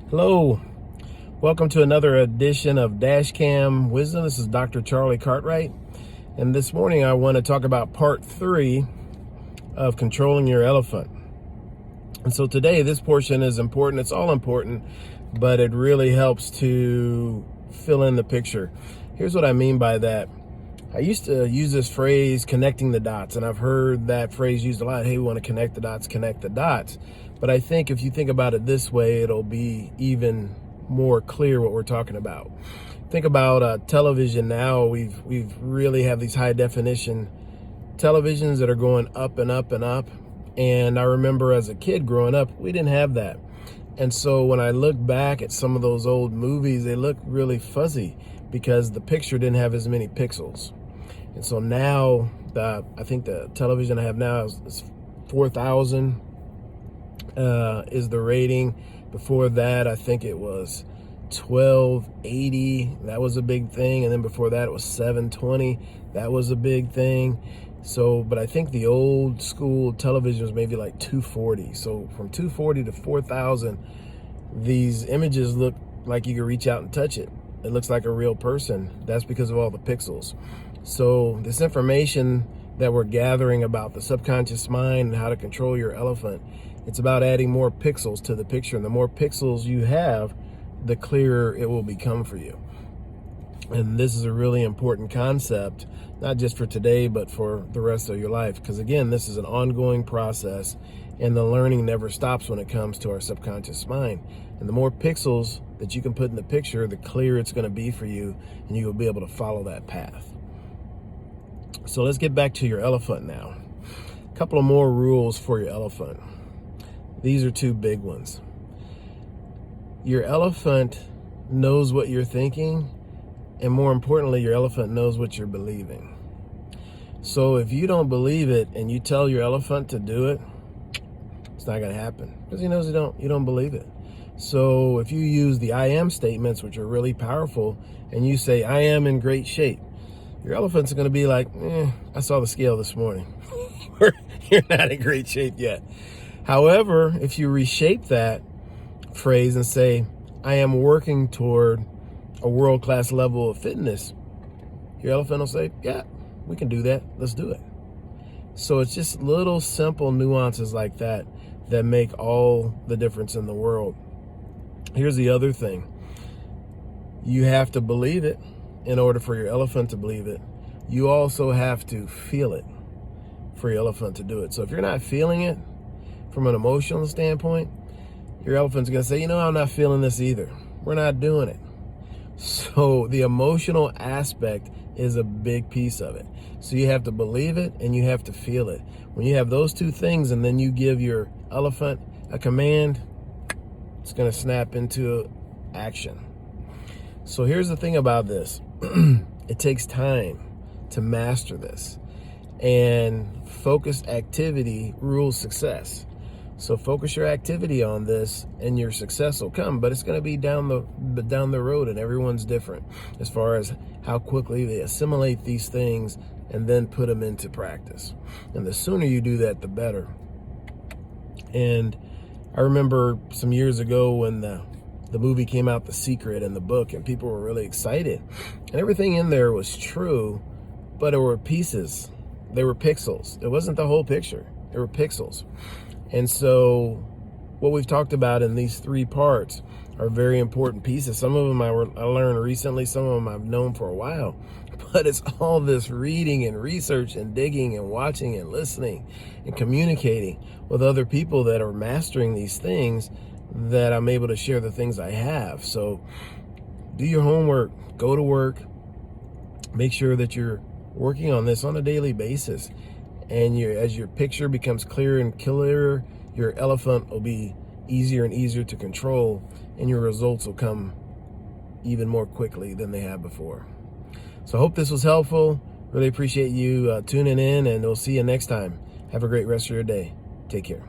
Hello, welcome to another edition of Dashcam Wisdom. This is Dr. Charlie Cartwright, and this morning I want to talk about part 3 of controlling your elephant. And so today this portion is important. It's all important, but it really helps to fill in the picture. Here's what I mean by that. I used to use this phrase, connecting the dots, and I've heard that phrase used a lot. Hey, we want to connect the dots, connect the dots. But I think if you think about it this way, it'll be even more clear what we're talking about. Think about television now. We've really have these high definition televisions that are going up and up and up. And I remember as a kid growing up, we didn't have that. And so when I look back at some of those old movies, they look really fuzzy because the picture didn't have as many pixels. And so now, I think the television I have now is 4,000 is the rating. Before that, I think it was 1280. That was a big thing. And then before that, it was 720. That was a big thing. So, but I think the old school television was maybe like 240. So from 240 to 4,000, these images look like you can reach out and touch it. It looks like a real person. That's because of all the pixels. So this information that we're gathering about the subconscious mind and how to control your elephant, it's about adding more pixels to the picture. And the more pixels you have, the clearer it will become for you. And this is a really important concept, not just for today, but for the rest of your life. Because again, this is an ongoing process and the learning never stops when it comes to our subconscious mind. And the more pixels that you can put in the picture, the clearer it's going to be for you, and you will be able to follow that path. So let's get back to your elephant now. A couple of more rules for your elephant. These are two big ones. Your elephant knows what you're thinking, and more importantly, your elephant knows what you're believing. So if you don't believe it and you tell your elephant to do it, it's not going to happen because he knows you don't believe it. So if you use the I am statements, which are really powerful, and you say, I am in great shape, your elephant's going to be like, I saw the scale this morning. You're not in great shape yet. However, if you reshape that phrase and say, I am working toward a world-class level of fitness, your elephant will say, yeah, we can do that. Let's do it. So it's just little simple nuances like that that make all the difference in the world. Here's the other thing. You have to believe it in order for your elephant to believe it. You also have to feel it for your elephant to do it. So if you're not feeling it from an emotional standpoint, your elephant's going to say, I'm not feeling this either. We're not doing it. So the emotional aspect is a big piece of it. So you have to believe it and you have to feel it. When you have those two things and then you give your elephant a command, it's going to snap into action. So here's the thing about this. It takes time to master this. And focused activity rules success. So focus your activity on this and your success will come, but it's going to be down the road, and everyone's different as far as how quickly they assimilate these things and then put them into practice. And the sooner you do that, the better. And I remember some years ago when the movie came out, The Secret, and the book, and people were really excited. And everything in there was true, but there were pieces. They were pixels. It wasn't the whole picture. There were pixels. And so what we've talked about in these 3 parts are very important pieces. Some of them I learned recently, some of them I've known for a while. But it's all this reading and research and digging and watching and listening and communicating with other people that are mastering these things that I'm able to share the things I have. So do your homework, go to work, make sure that you're working on this on a daily basis. And as your picture becomes clearer and clearer, your elephant will be easier and easier to control, and your results will come even more quickly than they have before. So I hope this was helpful. Really appreciate you tuning in, and we'll see you next time. Have a great rest of your day. Take care.